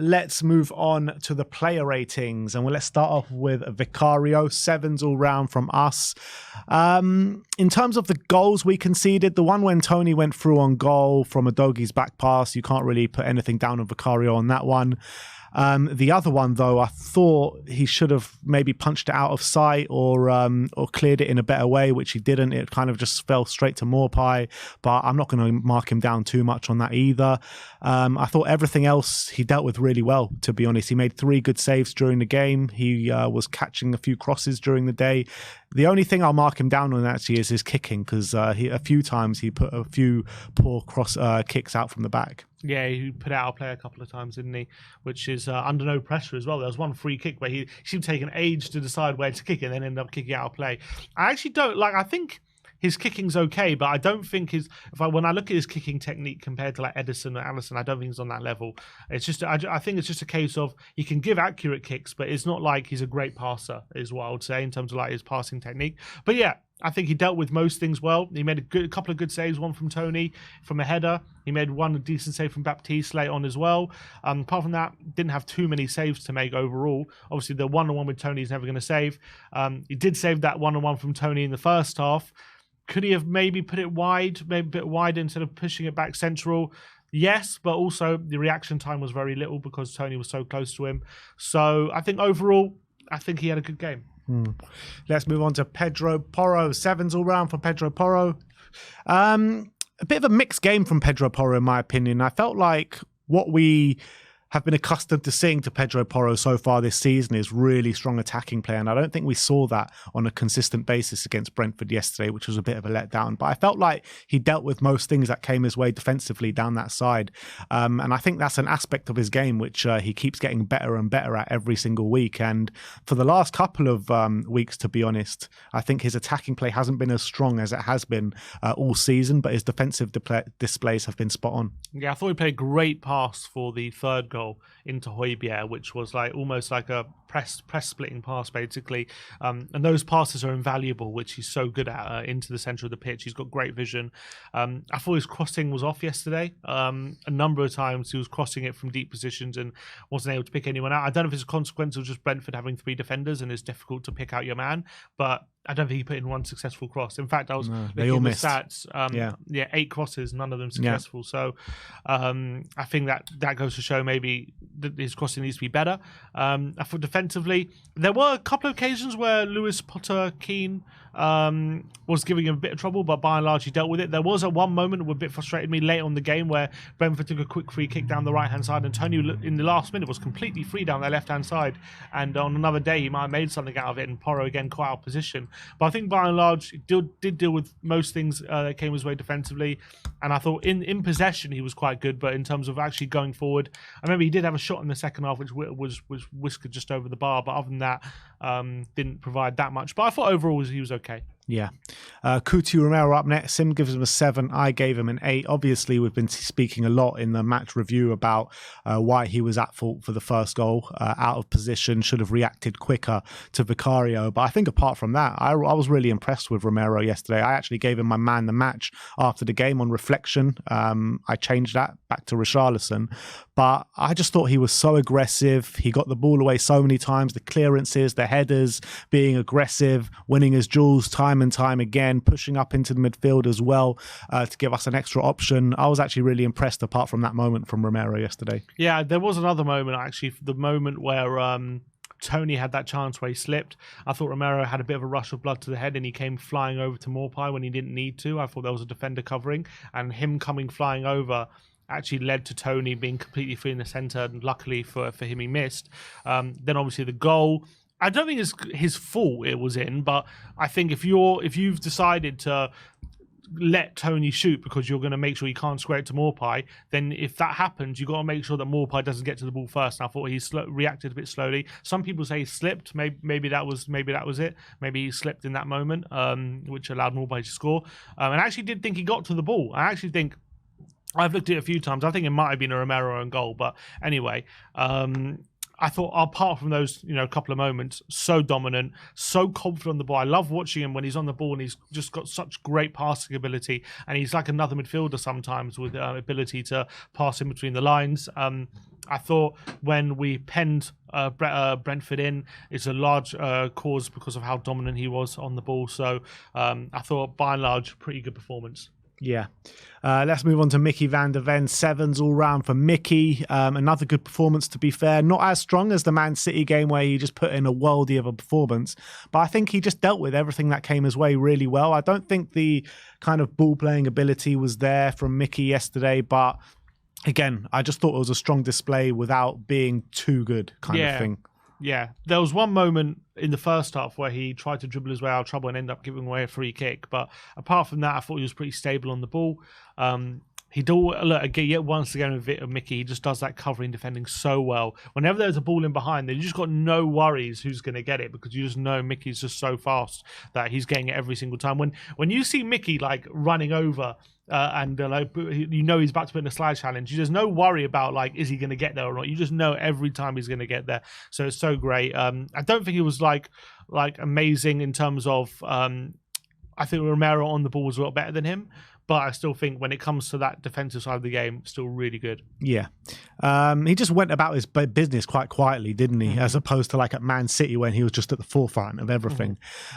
Let's move on to the player ratings, and let's start off with Vicario. 7s all round from us. In terms of the goals we conceded, the one when Tony went through on goal from Udogi's back pass, you can't really put anything down on Vicario on that one. The other one, though, I thought he should have maybe punched it out of sight or cleared it in a better way, which he didn't. It kind of just fell straight to Morpie, but I'm not going to mark him down too much on that either. I thought everything else he dealt with really well, to be honest. He made 3 good saves during the game. He was catching a few crosses during the day. The only thing I'll mark him down on actually is his kicking, because a few times he put a few poor kicks out from the back. Yeah, he put out a play a couple of times, didn't he? Which is under no pressure as well. There was one free kick where he seemed to take an age to decide where to kick it and then ended up kicking out a play. I actually don't like. I think his kicking's okay, but I don't think when I look at his kicking technique compared to like Edison or Allison, I don't think he's on that level. It's just I think it's just a case of he can give accurate kicks, but it's not like he's a great passer, is what I would say in terms of like his passing technique. But yeah, I think he dealt with most things well. He made a couple of good saves, one from Tony from a header. He made one decent save from Baptiste late on as well. Apart from that, didn't have too many saves to make overall. Obviously, the one-on-one with Tony is never going to save. He did save that one-on-one from Tony in the first half. Could he have maybe put it wide, maybe a bit wide instead of pushing it back central? Yes, but also the reaction time was very little because Tony was so close to him. So I think overall, I think he had a good game. Let's move on to Pedro Porro. 7s all round for Pedro Porro. A bit of a mixed game from Pedro Porro, in my opinion. I felt like what we have been accustomed to seeing to Pedro Porro so far this season is really strong attacking play, and I don't think we saw that on a consistent basis against Brentford yesterday, which was a bit of a letdown. But I felt like he dealt with most things that came his way defensively down that side, and I think that's an aspect of his game which he keeps getting better and better at every single week. And for the last couple of weeks, to be honest, I think his attacking play hasn't been as strong as it has been all season, but his defensive displays have been spot on. Yeah, I thought he played a great pass for the third goal into Højbjerg, which was like almost like a press splitting pass basically, and those passes are invaluable, which he's so good at into the center of the pitch. He's got great vision. I thought his crossing was off yesterday. A number of times he was crossing it from deep positions and wasn't able to pick anyone out. I don't know if it's a consequence of just Brentford having 3 defenders and it's difficult to pick out your man, but I don't think he put in one successful cross. In fact, I was looking at the stats. 8 crosses, none of them successful. Yeah. So I think that goes to show maybe that his crossing needs to be better. I thought defensively, there were a couple of occasions where Lewis Potter Keane was giving him a bit of trouble, but by and large he dealt with it. There was at one moment that a bit frustrated me late on the game where Brentford took a quick free kick down the right-hand side and Tony in the last minute was completely free down their left-hand side, and on another day he might have made something out of it and Porro again caught out of position. But I think by and large he did deal with most things that came his way defensively, and I thought in possession he was quite good, but in terms of actually going forward, I remember he did have a shot in the second half which was whiskered just over the bar, but other than that didn't provide that much. But I thought overall he was okay. Yeah. Coutinho Romero up next. Sim gives him a 7. I gave him an 8. Obviously, we've been speaking a lot in the match review about why he was at fault for the first goal. Out of position, should have reacted quicker to Vicario. But I think apart from that, I was really impressed with Romero yesterday. I actually gave him my man the match after the game on reflection. I changed that back to Richarlison. But I just thought he was so aggressive. He got the ball away so many times. The clearances, the headers, being aggressive, winning his duels time and time again, pushing up into the midfield as well to give us an extra option. I was actually really impressed apart from that moment from Romero yesterday. Yeah, there was another moment actually, the moment where Tony had that chance where he slipped. I thought Romero had a bit of a rush of blood to the head and he came flying over to Morpie when he didn't need to. I thought there was a defender covering, and him coming flying over actually led to Tony being completely free in the centre, and luckily for him he missed. Then obviously the goal, I don't think it's his fault it was in, but I think if you've decided to let Tony shoot because you're going to make sure he can't square it to Morpie, then if that happens, you've got to make sure that Morpie doesn't get to the ball first. And I thought he reacted a bit slowly. Some people say he slipped. Maybe that was it. Maybe he slipped in that moment, which allowed Morpie to score. And I actually did think he got to the ball. I actually think, I've looked at it a few times, I think it might have been a Romero own goal, but anyway, I thought, apart from those, couple of moments, so dominant, so confident on the ball. I love watching him when he's on the ball, and he's just got such great passing ability. And he's like another midfielder sometimes with ability to pass in between the lines. I thought when we penned Brentford in, it's a large cause because of how dominant he was on the ball. So I thought, by and large, pretty good performance. Yeah. Let's move on to Mickey van der Ven. 7s all round for Mickey. Another good performance, to be fair. Not as strong as the Man City game where he just put in a worldie of a performance. But I think he just dealt with everything that came his way really well. I don't think the kind of ball-playing ability was there from Mickey yesterday, but again, I just thought it was a strong display without being too good kind of thing. Yeah, there was one moment in the first half where he tried to dribble his way out of trouble and ended up giving away a free kick. But apart from that, I thought he was pretty stable on the ball. He yet once again with Mickey, he just does that covering defending so well. Whenever there's a ball in behind, then you just got no worries who's going to get it, because you just know Mickey's just so fast that he's getting it every single time. When you see Mickey like running over and he's about to put in a slide challenge, there's no worry about like, is he going to get there or not. You just know every time he's going to get there. So it's so great. I don't think he was like amazing in terms of I think Romero on the ball was a lot better than him. But I still think when it comes to that defensive side of the game, still really good. Yeah. He just went about his business quite quietly, didn't he? Mm-hmm. As opposed to like at Man City when he was just at the forefront of everything.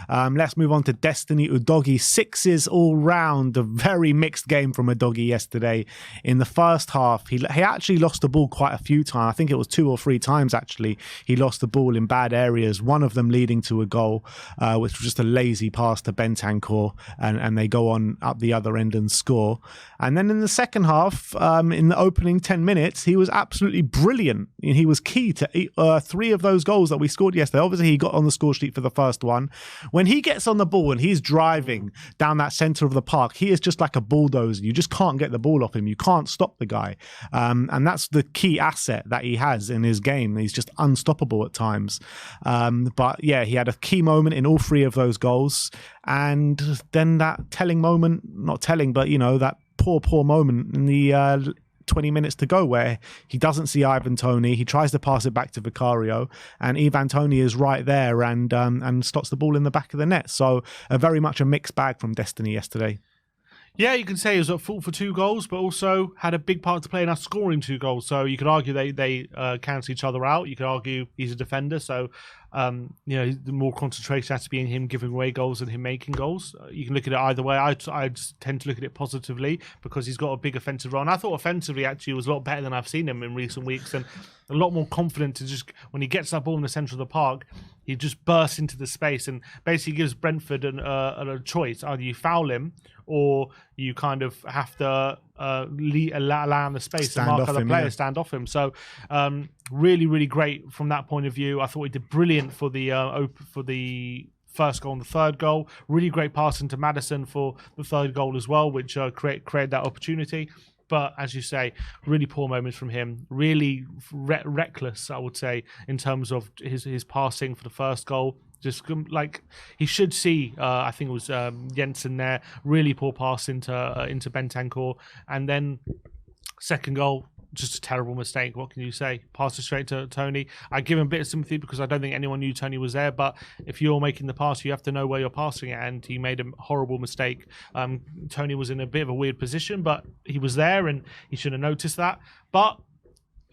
Mm-hmm. Let's move on to Destiny Udogie. 6s all round. A very mixed game from Udogie yesterday. In the first half, he actually lost the ball quite a few times. I think it was 2 or 3 times actually. He lost the ball in bad areas. One of them leading to a goal, which was just a lazy pass to Bentancur, and they go on up the other end and score. And then in the second half, in the opening 10 minutes, he was absolutely brilliant. He was key to 3 of those goals that we scored yesterday. Obviously, he got on the score sheet for the first one. When he gets on the ball and he's driving down that centre of the park, he is just like a bulldozer. You just can't get the ball off him. You can't stop the guy. And that's the key asset that he has in his game. He's just unstoppable at times. But yeah, he had a key moment in all 3 of those goals. And then that telling moment, not telling, but, that poor moment in the 20 minutes to go where he doesn't see Ivan Toney. He tries to pass it back to Vicario, and Ivan Toney is right there and slots the ball in the back of the net. So very much a mixed bag from Destiny yesterday. Yeah, you can say he was at fault for 2 goals, but also had a big part to play in us scoring 2 goals. So you could argue they cancel each other out. You could argue he's a defender, so the more concentration has to be in him giving away goals than him making goals. You can look at it either way. I just tend to look at it positively because he's got a big offensive role. And I thought offensively actually was a lot better than I've seen him in recent weeks, and a lot more confident to just, when he gets that ball in the centre of the park, he just bursts into the space and basically gives Brentford a choice. Either you foul him or you kind of have to allow him the space and mark other players, stand off him. So really, really great from that point of view. I thought he did brilliant for the first goal and the third goal. Really great passing to Maddison for the third goal as well, which created that opportunity. But as you say, really poor moments from him. Really reckless, I would say, in terms of his passing for the first goal. Just like he should see, I think it was Jensen there. Really poor pass into Bentancur, and then second goal, just a terrible mistake. What can you say? Pass it straight to Toney. I give him a bit of sympathy because I don't think anyone knew Toney was there. But if you're making the pass, you have to know where you're passing it, and he made a horrible mistake. Toney was in a bit of a weird position, but he was there, and he should have noticed that. But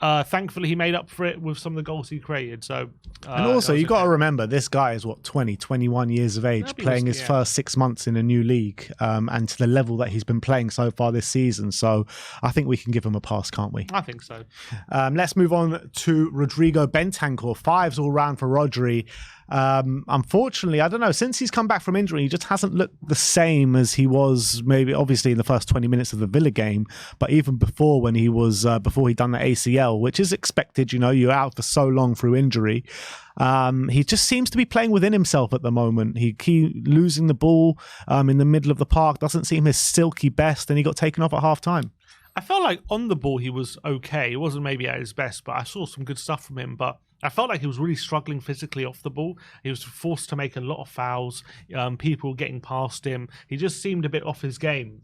thankfully, he made up for it with some of the goals he created. So, and also, you got to remember, this guy is 21 years of age, playing his first 6 months in a new league, and to the level that he's been playing so far this season. So, I think we can give him a pass, can't we? I think so. Let's move on to Rodrigo Bentancur. 5s all round for Rodri. Unfortunately, I don't know, since he's come back from injury, he just hasn't looked the same as he was maybe obviously in the first 20 minutes of the Villa game, but even before, when he was before he'd done the ACL, which is expected. You're out for so long through injury. He just seems to be playing within himself at the moment. He keeps losing the ball in the middle of the park, doesn't seem his silky best, and he got taken off at half time. I felt like on the ball he was okay. It wasn't maybe at his best, but I saw some good stuff from him. But I felt like he was really struggling physically off the ball. He was forced to make a lot of fouls, people getting past him. He just seemed a bit off his game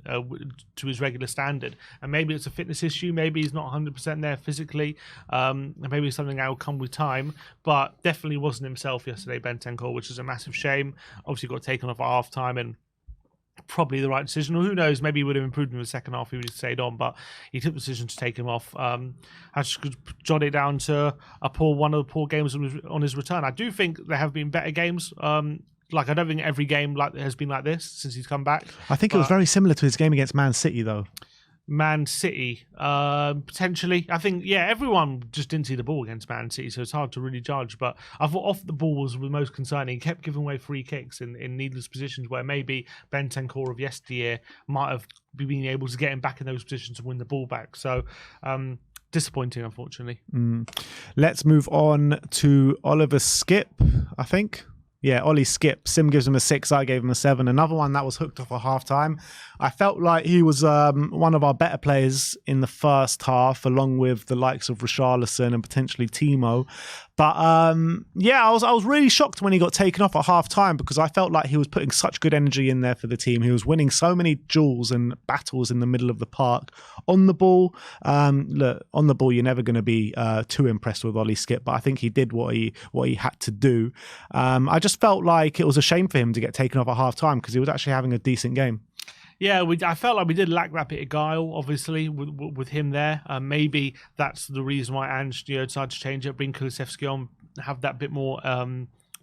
to his regular standard. And maybe it's a fitness issue. Maybe he's not 100% there physically. Maybe it's something that will come with time. But definitely wasn't himself yesterday, Bentancur, which is a massive shame. Obviously got taken off at half-time and probably the right decision, or who knows, maybe he would have improved in the second half if he would have stayed on, but he took the decision to take him off. I just could jot it down to one of the poor games on his return. I do think there have been better games. I don't think every game has been like this since he's come back. I think it was very similar to his game against Man City, though. Man City, potentially. I think, everyone just didn't see the ball against Man City, so it's hard to really judge. But I thought off the ball was the most concerning. He kept giving away free kicks in needless positions where maybe Bentancur of yesteryear might have been able to get him back in those positions to win the ball back. So, disappointing, unfortunately. Let's move on to Oliver Skip, I think. Yeah, Ollie Skip. Sim gives him a 6. I gave him a 7. Another one that was hooked off at half-time. I felt like he was one of our better players in the first half, along with the likes of RICHARLISON and potentially Timo. But I was really shocked when he got taken off at half-time because I felt like he was putting such good energy in there for the team. He was winning so many duels and battles in the middle of the park. On the ball, on the ball, you're never going to be too impressed with Ollie Skip, but I think he did what he had to do. I just felt like it was a shame for him to get taken off at half-time because he was actually having a decent game. Yeah, I felt like we did lack that bit of guile, obviously, with him there. Maybe that's the reason why Ange decided to change it, bring Kulusevski on, have that bit more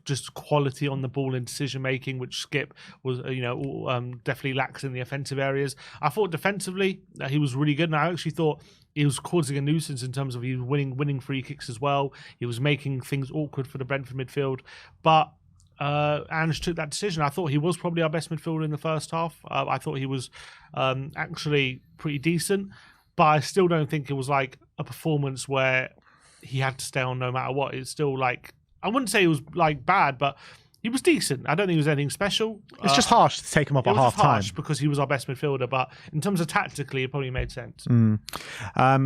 just quality on the ball and decision making, which Skip was, definitely lacks in the offensive areas. I thought defensively he was really good, and I actually thought he was causing a nuisance in terms of he was winning free kicks as well. He was making things awkward for the Brentford midfield, but Ange took that decision. I thought he was probably our best midfielder in the first half. I thought he was actually pretty decent, but I still don't think it was like a performance where he had to stay on no matter what. It's still like, I wouldn't say it was like bad, but he was decent. I don't think it was anything special. It's just harsh to take him up at half time because he was our best midfielder. But in terms of tactically, it probably made sense.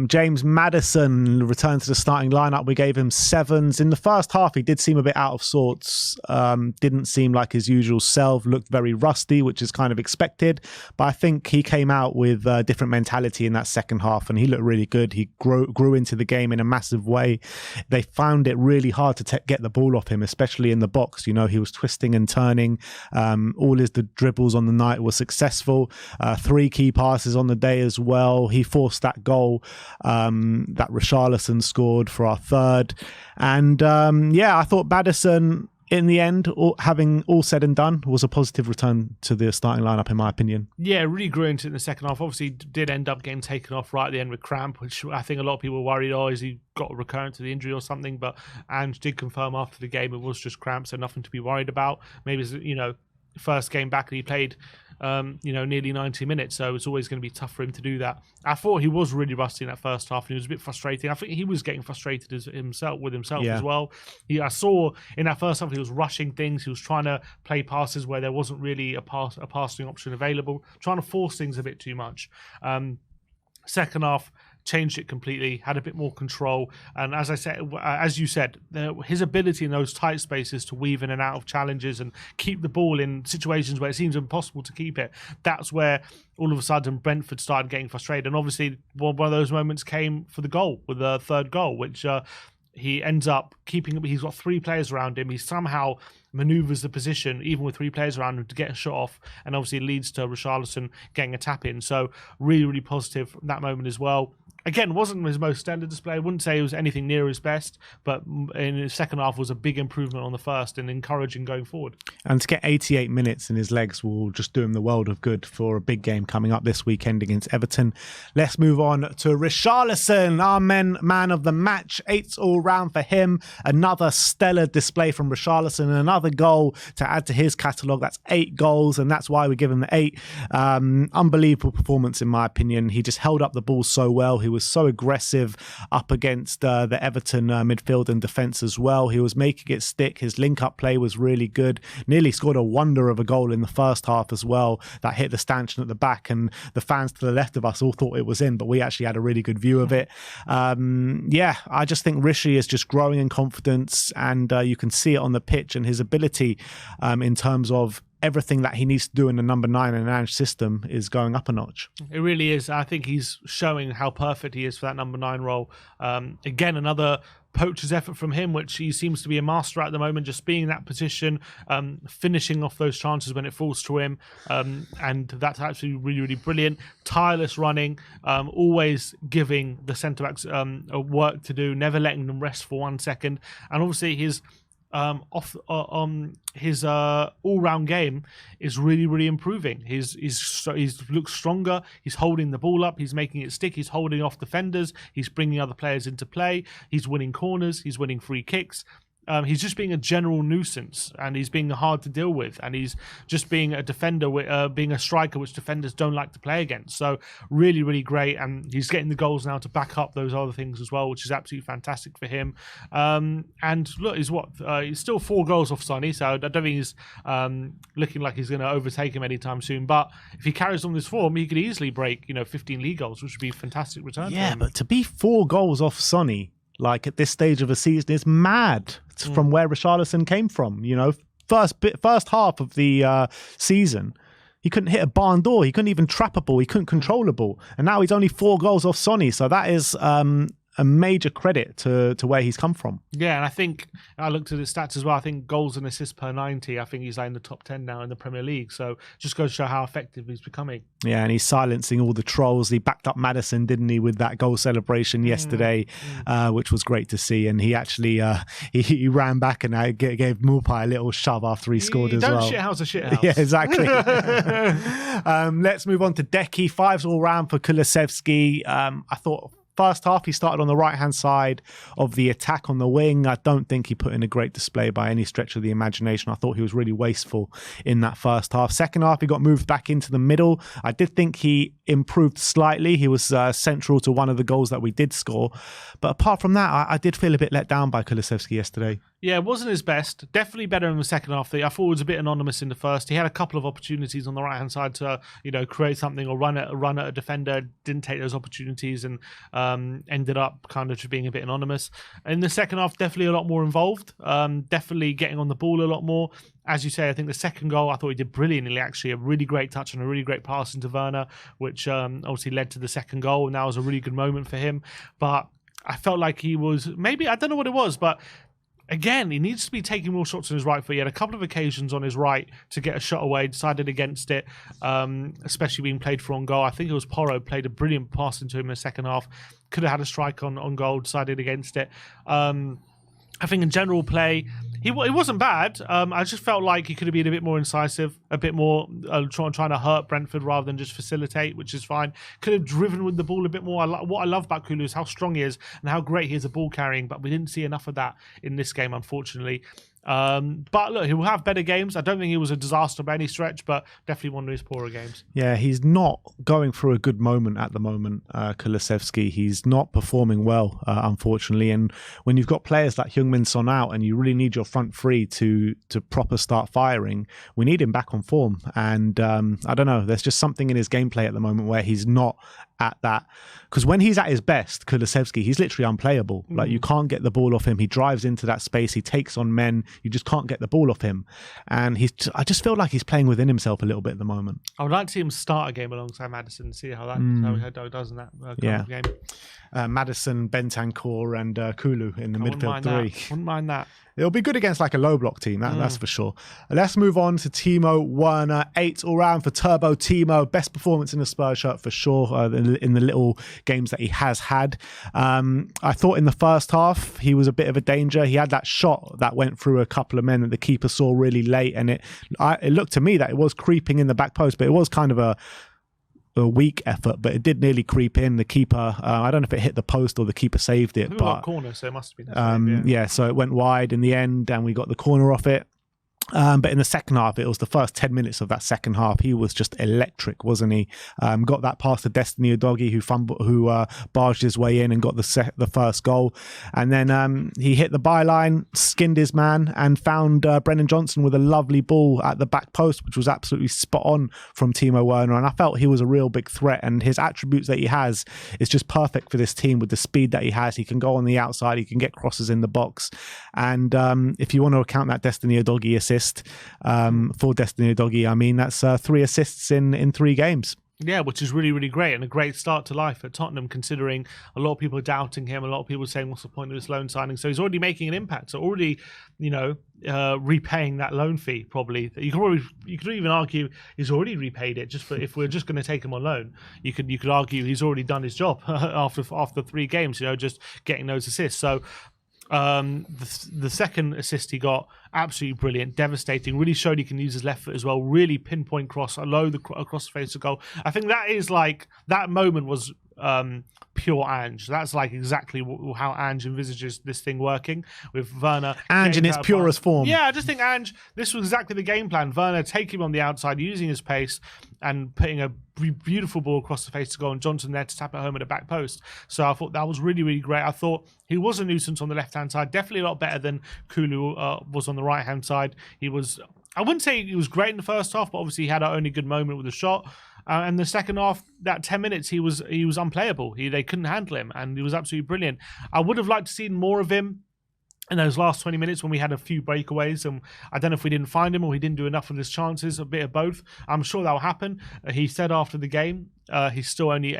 James Maddison returned to the starting lineup. We gave him 7s. In the first half, he did seem a bit out of sorts. Didn't seem like his usual self. Looked very rusty, which is kind of expected. But I think he came out with a different mentality in that second half, and he looked really good. He grew into the game in a massive way. They found it really hard to get the ball off him, especially in the box. He was twisting and turning. All the dribbles on the night were successful. 3 key passes on the day as well. He forced that goal that RICHARLISON scored for our 3rd. And I thought Maddison, in the end, having all said and done, was a positive return to the starting lineup, in my opinion. Yeah, really grew into it in the second half. Obviously, did end up getting taken off right at the end with cramp, which I think a lot of people were worried, is he got a recurrence to the injury or something? But Ange did confirm after the game it was just cramp, so nothing to be worried about. Maybe it's, first game back and he played nearly 90 minutes, so it's always going to be tough for him to do that. I thought he was really rusty in that first half and he was a bit frustrating. I think he was getting frustrated with himself as well. I saw in that first half he was rushing things. He was trying to play passes where there wasn't really a passing option available, trying to force things a bit too much. Second half, changed it completely, had a bit more control, and as you said, his ability in those tight spaces to weave in and out of challenges and keep the ball in situations where it seems impossible to keep it, that's where all of a sudden Brentford started getting frustrated. And obviously one of those moments came for the goal, with the 3rd goal, which he ends up keeping. He's got 3 players around him. He somehow maneuvers the position, even with 3 players around him, to get a shot off, and obviously it leads to RICHARLISON getting a tap in. So really, really positive from that moment as well. Again, wasn't his most stellar display. I wouldn't say it was anything near his best, but in his second half was a big improvement on the first and encouraging going forward. And to get 88 minutes in his legs will just do him the world of good for a big game coming up this weekend against Everton. Let's move on to RICHARLISON, our man of the match. 8 all round for him. Another stellar display from RICHARLISON, another goal to add to his catalogue. That's 8 goals, and that's why we give him the 8. Unbelievable performance, in my opinion. He just held up the ball so well. He was was so aggressive up against the Everton midfield and defence as well. He was making it stick. His link-up play was really good. Nearly scored a wonder of a goal in the first half as well that hit the stanchion at the back, and the fans to the left of us all thought it was in, but we actually had a really good view of it. I just think Rishi is just growing in confidence, and you can see it on the pitch, and his ability in terms of everything that he needs to do in the number 9 and Ange system is going up a notch. It really is. I think he's showing how perfect he is for that number 9 role. Again, another poacher's effort from him, which he seems to be a master at the moment, just being in that position, finishing off those chances when it falls to him. And that's actually really, really brilliant. Tireless running, always giving the centre-backs work to do, never letting them rest for 1 second. And obviously his his all-round game is really, really improving. He's looks stronger. He's holding the ball up. He's making it stick. He's holding off defenders. He's bringing other players into play. He's winning corners. He's winning free kicks. He's just being a general nuisance, and he's being hard to deal with, and he's just being a defender, being a striker, which defenders don't like to play against. So really, really great, and he's getting the goals now to back up those other things as well, which is absolutely fantastic for him. And look, he's still 4 goals off Sonny, so I don't think he's looking like he's going to overtake him anytime soon. But if he carries on this form, he could easily break 15 league goals, which would be a fantastic return. Yeah, for him. but to be 4 goals off Sonny, like at this stage of a season, is mad from where RICHARLISON came from. First half of the season, he couldn't hit a barn door. He couldn't even trap a ball. He couldn't control a ball. And now he's only 4 goals off Sonny. So that is a major credit to where he's come from. Yeah, and I think I looked at his stats as well. I think goals and assists per 90. I think he's like in the top 10 now in the Premier League. So just goes to show how effective he's becoming. Yeah, and he's silencing all the trolls. He backed up Maddison, didn't he, with that goal celebration yesterday, which was great to see. And he actually he ran back and gave Maupai a little shove after he scored as well. Don't shithouse a shithouse. Yeah, exactly. Let's move on to Decky. 5s all round for Kulusevski. I thought first half, he started on the right-hand side of the attack on the wing. I don't think he put in a great display by any stretch of the imagination. I thought he was really wasteful in that first half. Second half, he got moved back into the middle. I did think he improved slightly. He was central to one of the goals that we did score. But apart from that, I did feel a bit let down by Kulusevski yesterday. Yeah, it wasn't his best. Definitely better in the second half. I thought it was a bit anonymous in the first. He had a couple of opportunities on the right-hand side to, create something or run at a defender. Didn't take those opportunities and ended up kind of just being a bit anonymous. In the second half, definitely a lot more involved. Definitely getting on the ball a lot more. As you say, I think the second goal, I thought he did brilliantly, actually. A really great touch and a really great pass into Werner, which obviously led to the second goal. And that was a really good moment for him. But I felt like he was, maybe, I don't know what it was, but again, he needs to be taking more shots on his right foot. He had a couple of occasions on his right to get a shot away, decided against it, especially being played for on goal. I think it was Porro played a brilliant pass into him in the second half. Could have had a strike on goal, decided against it. I think in general play, it wasn't bad. I just felt like he could have been a bit more incisive, a bit more trying to hurt Brentford rather than just facilitate, which is fine. Could have driven with the ball a bit more. What I love about Kulu is how strong he is and how great he is at ball carrying, but we didn't see enough of that in this game, unfortunately. But look, he will have better games. I don't think he was a disaster by any stretch, but definitely one of his poorer games. Yeah, he's not going through a good moment at the moment, Kulusevski. He's not performing well, unfortunately. And when you've got players like Heung-min Son out and you really need your front three to proper start firing, we need him back on form. And I don't know, there's just something in his gameplay at the moment where he's not at that. Because when he's at his best, Kulusevski, he's literally unplayable. Like, you can't get the ball off him. He drives into that space. He takes on men. You just can't get the ball off him. And I just feel like he's playing within himself a little bit at the moment. I would like to see him start a game alongside Maddison and see how he does in that kind of game. Maddison, Bentancur and Kulu in the midfield three. Wouldn't mind that. It'll be good against like a low block team, that's for sure. Let's move on to Timo Werner. 8 all round for Turbo Timo. Best performance in the Spurs shirt for sure in the little games that he has had. I thought in the first half he was a bit of a danger. He had that shot that went through a couple of men that the keeper saw really late, and it looked to me that it was creeping in the back post, but it was kind of a weak effort, but it did nearly creep in. The keeper, I don't know if it hit the post or the keeper saved it, but corner, so it must have been. So it went wide in the end, and we got the corner off it. But in the second half, it was the first 10 minutes of that second half. He was just electric, wasn't he? Got that past the Destiny Udogie, who barged his way in and got the first goal. And then he hit the byline, skinned his man, and found Brennan Johnson with a lovely ball at the back post, which was absolutely spot on from Timo Werner. And I felt he was a real big threat. And his attributes that he has is just perfect for this team with the speed that he has. He can go on the outside, he can get crosses in the box. And if you want to account that Destiny Udogie assist, for Destiny Udogie, I mean, that's 3 assists in 3 games. Yeah, which is really, really great, and a great start to life at Tottenham, considering a lot of people are doubting him, a lot of people are saying, what's the point of this loan signing? So he's already making an impact, so already, repaying that loan fee, probably. You could even argue he's already repaid it, if we're just going to take him on loan. You could argue he's already done his job after 3 games, just getting those assists. So the second assist he got, absolutely brilliant, devastating, really showed he can use his left foot as well, really pinpoint cross across the face of goal. I think that is that moment was pure Ange. That's exactly how Ange envisages this thing working with Werner. Ange in his purest form. Yeah, I just think Ange, this was exactly the game plan. Werner take him on the outside, using his pace and putting a beautiful ball across the face to goal, and Johnson there to tap it home at the back post. So I thought that was really, really great. I thought he was a nuisance on the left-hand side, definitely a lot better than Kulu was on the right-hand side. I wouldn't say he was great in the first half, but obviously he had our only good moment with a shot. And the second half, that 10 minutes, he was unplayable. They couldn't handle him, and he was absolutely brilliant. I would have liked to see more of him in those last 20 minutes when we had a few breakaways, and I don't know if we didn't find him or he didn't do enough of his chances, a bit of both. I'm sure that will happen. He said after the game he's still only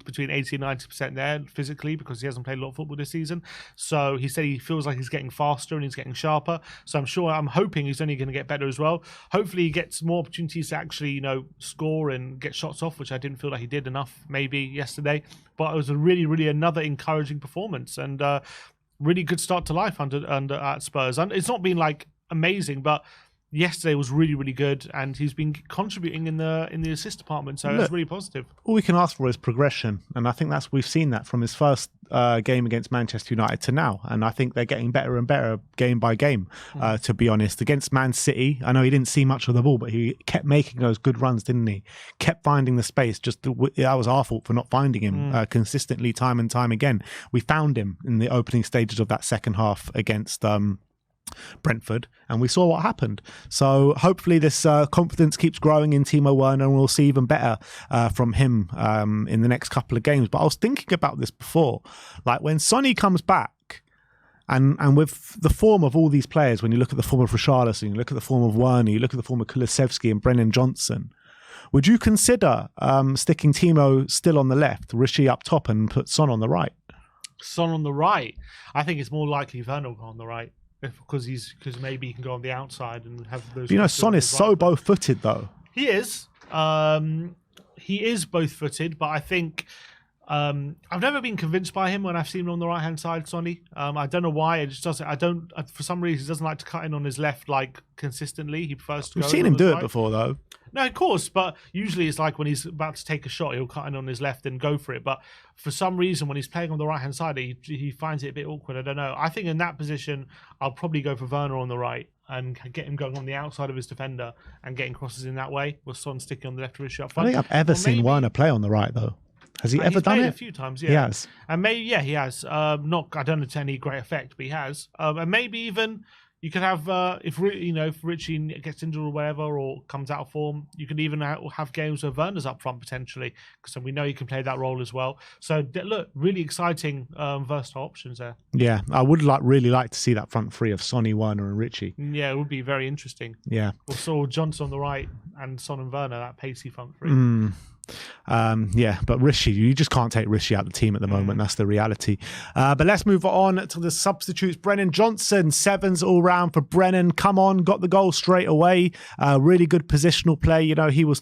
between 80 and 90% there physically, because he hasn't played a lot of football this season. So he said he feels like he's getting faster and he's getting sharper. So I'm hoping he's only going to get better as well. Hopefully he gets more opportunities to actually, score and get shots off, which I didn't feel like he did enough maybe yesterday. But it was a really, really another encouraging performance, and really good start to life under at Spurs. And it's not been amazing, but yesterday was really, really good, and he's been contributing in the assist department, so it's really positive. All we can ask for is progression, and I think we've seen that from his first game against Manchester United to now, and I think they're getting better and better game by game. To be honest, against Man City, I know he didn't see much of the ball, but he kept making those good runs, didn't he? Kept finding the space. That was our fault for not finding him consistently, time and time again. We found him in the opening stages of that second half against Brentford, and we saw what happened. So hopefully this confidence keeps growing in Timo Werner, and we'll see even better from him in the next couple of games. But I was thinking about this before, when Sonny comes back, and with the form of all these players, when you look at the form of RICHARLISON, you look at the form of Werner, you look at the form of Kulusevski and Brennan Johnson, would you consider sticking Timo still on the left, Richie up top, and put Son on the right? Son on the right? I think it's more likely Werner will go on the right. Because maybe he can go on the outside and have those. Son is so both-footed, though. He is. He is both-footed, but I think I've never been convinced by him when I've seen him on the right-hand side, Sonny. I don't know why. It just doesn't. For some reason, he doesn't like to cut in on his left consistently. He prefers to. We've seen him do it before, though. No, of course, but usually it's when he's about to take a shot, he'll cut in on his left and go for it. But for some reason, when he's playing on the right-hand side, he finds it a bit awkward. I don't know. I think in that position, I'll probably go for Werner on the right and get him going on the outside of his defender and getting crosses in that way, with Son sticking on the left of his shot. I think I've ever seen Werner play on the right, though. Has he ever done it? A few times, yeah. He has. And maybe, he has. I don't know to any great effect, but he has. And maybe even you could have, if Richie gets injured or whatever, or comes out of form, you could even have games where Werner's up front potentially, because we know he can play that role as well. So look, really exciting, versatile options there. Yeah, I would really like to see that front three of Sonny, Werner, and Richie. Yeah, it would be very interesting. Yeah, we saw Johnson on the right and Son and Werner, that pacey front three. But Rishi, you just can't take Rishi out of the team at the moment. That's the reality. But let's move on to the substitutes. Brennan Johnson, 7s all round for Brennan. Come on, got the goal straight away. Really good positional play. He was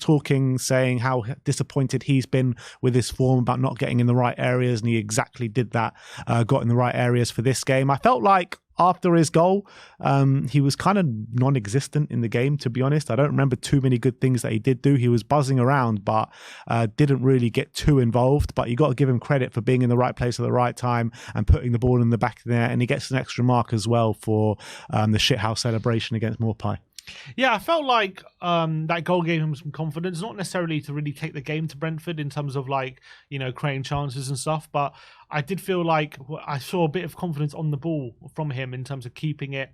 saying how disappointed he's been with his form about not getting in the right areas, and he exactly did that. Got in the right areas for this game. I felt like after his goal, he was kind of non-existent in the game, to be honest. I don't remember too many good things that he did do. He was buzzing around, but didn't really get too involved. But you got to give him credit for being in the right place at the right time and putting the ball in the back of the net. And he gets an extra mark as well for the shithouse celebration against Morpie. Yeah, I felt like that goal gave him some confidence, not necessarily to really take the game to Brentford in terms of like, creating chances and stuff, but I did feel like I saw a bit of confidence on the ball from him in terms of keeping it,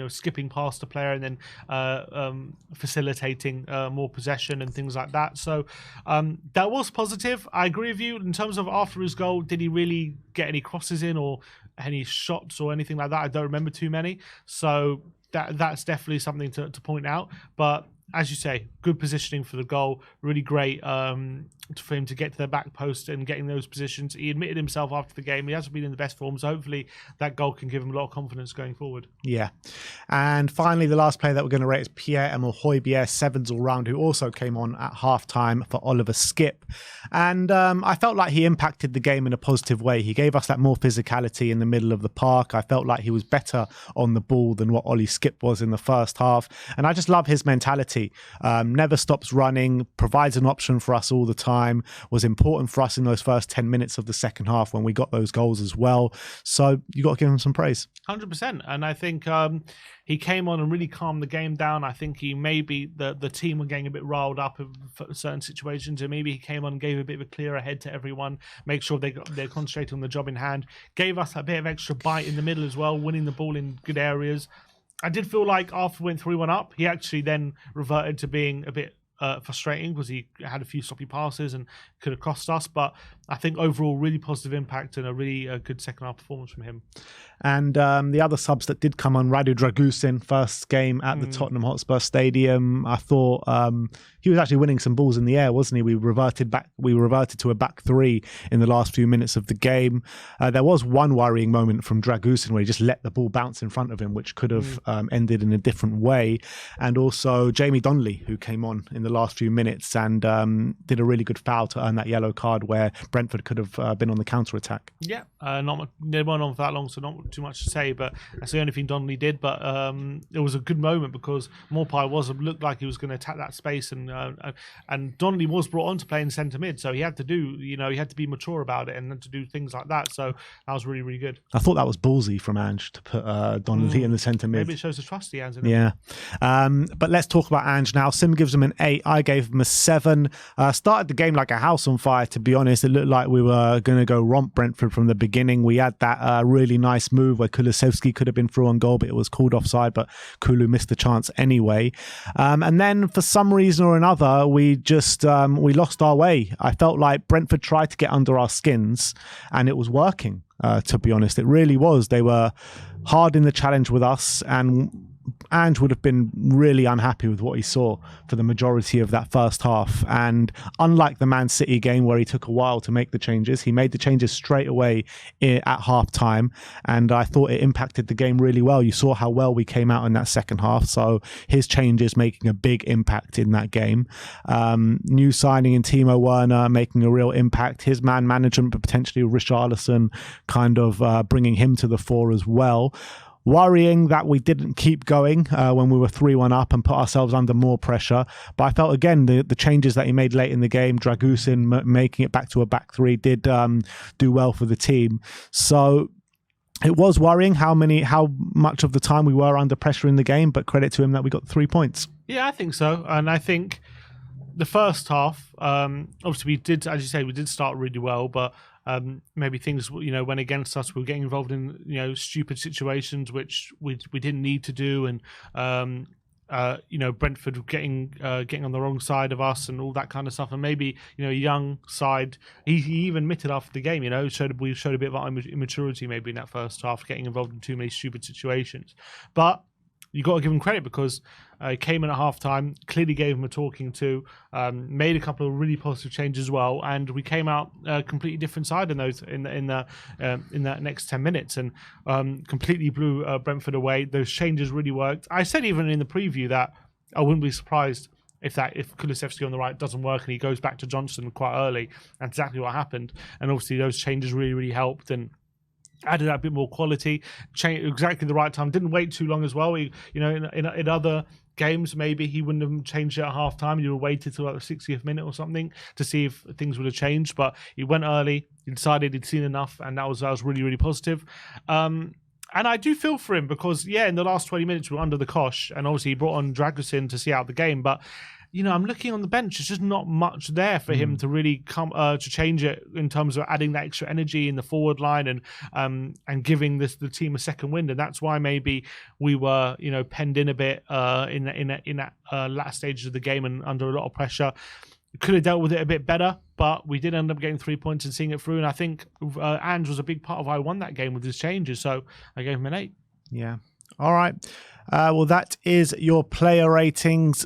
skipping past the player and then facilitating more possession and things like that. So that was positive. I agree with you. In terms of after his goal, did he really get any crosses in or any shots or anything like that? I don't remember too many. So that's definitely something to point out. But as you say, good positioning for the goal. Really great for him to get to the back post and getting those positions. He admitted himself after the game he hasn't been in the best form, so hopefully that goal can give him a lot of confidence going forward. Yeah. And finally, the last player that we're going to rate is Pierre-Emile Højbjerg, sevens all round, who also came on at halftime for Oliver Skipp. And I felt like he impacted the game in a positive way. He gave us that more physicality in the middle of the park. I felt like he was better on the ball than what Ollie Skipp was in the first half. And I just love his mentality. Never stops running, provides an option for us all the time, was important for us in those first 10 minutes of the second half when we got those goals as well. So you got to give him some praise. 100%. And I think he came on and really calmed the game down. I think he maybe the team were getting a bit riled up in certain situations, and maybe he came on and gave a bit of a clearer head to everyone, make sure they're concentrating on the job in hand, gave us a bit of extra bite in the middle as well, winning the ball in good areas. I did feel like after we went 3-1 up, he actually then reverted to being a bit frustrating because he had a few sloppy passes and could have cost us. But I think overall, really positive impact and a really good second half performance from him. And the other subs that did come on, Radu Dragusin, first game at the Tottenham Hotspur Stadium. I thought he was actually winning some balls in the air, wasn't he? We reverted to a back three in the last few minutes of the game. There was one worrying moment from Dragusin where he just let the ball bounce in front of him, which could have ended in a different way. And also Jamie Donnelly, who came on in the last few minutes and did a really good foul to earn that yellow card where Brentford could have been on the counter-attack. Yeah, they weren't on for that long, so not too much to say, but that's the only thing Donnelly did. But it was a good moment because Maupay looked like he was going to attack that space, and Donnelly was brought on to play in centre mid, so he had to be mature about it and to do things like that. So that was really, really good. I thought that was ballsy from Ange to put Donnelly in the centre mid. Maybe it shows the trust he has in him. Yeah. But let's talk about Ange now. Sim gives him an 8. I gave him a 7. Started the game like a house on fire, to be honest. It looked like we were going to go romp Brentford from the beginning. We had that really nice move where Kulusevski could have been through on goal, but it was called offside, but Kulu missed the chance anyway. And then for some reason or another, we just we lost our way. I felt like Brentford tried to get under our skins and it was working, to be honest. It really was. They were hard in the challenge with us, and Ange would have been really unhappy with what he saw for the majority of that first half. And unlike the Man City game where he took a while to make the changes, he made the changes straight away at half time. And I thought it impacted the game really well. You saw how well we came out in that second half. So his changes making a big impact in that game. New signing in Timo Werner making a real impact. His man management, but potentially RICHARLISON kind of bringing him to the fore as well. Worrying that we didn't keep going when we were 3-1 up and put ourselves under more pressure. But I felt, again, the changes that he made late in the game, Dragusin making it back to a back three, did do well for the team. So it was worrying how much of the time we were under pressure in the game, but credit to him that we got the 3 points. Yeah, I think so. And I think the first half, obviously we did, as you say, we did start really well, but maybe things went against us. We were getting involved in stupid situations which we didn't need to do, and Brentford getting on the wrong side of us and all that kind of stuff. And maybe young side, he even admitted after the game, we showed a bit of immaturity maybe in that first half, getting involved in too many stupid situations. But you got to give him credit because he came in at halftime, clearly gave him a talking to, made a couple of really positive changes as well, and we came out a completely different side in that next 10 minutes and completely blew Brentford away. Those changes really worked. I said even in the preview that I wouldn't be surprised if Kulusevski on the right doesn't work and he goes back to Johnson quite early. That's exactly what happened, and obviously those changes really, really helped and added a bit more quality, changed exactly the right time, didn't wait too long as well. In other games, maybe he wouldn't have changed it at half time. He would have waited till like the 60th minute or something to see if things would have changed, but he went early, he decided he'd seen enough, and that was really, really positive. And I do feel for him because, in the last 20 minutes we were under the cosh, and obviously he brought on Dragusin to see out the game. But, I'm looking on the bench. There's just not much there for him to really come to change it in terms of adding that extra energy in the forward line and giving the team a second wind. And that's why maybe we were, penned in a bit in that last stages of the game and under a lot of pressure. Could have dealt with it a bit better, but we did end up getting 3 points and seeing it through. And I think Ange was a big part of why I won that game with his changes. So I gave him an 8. Yeah. All right. Well, that is your player ratings.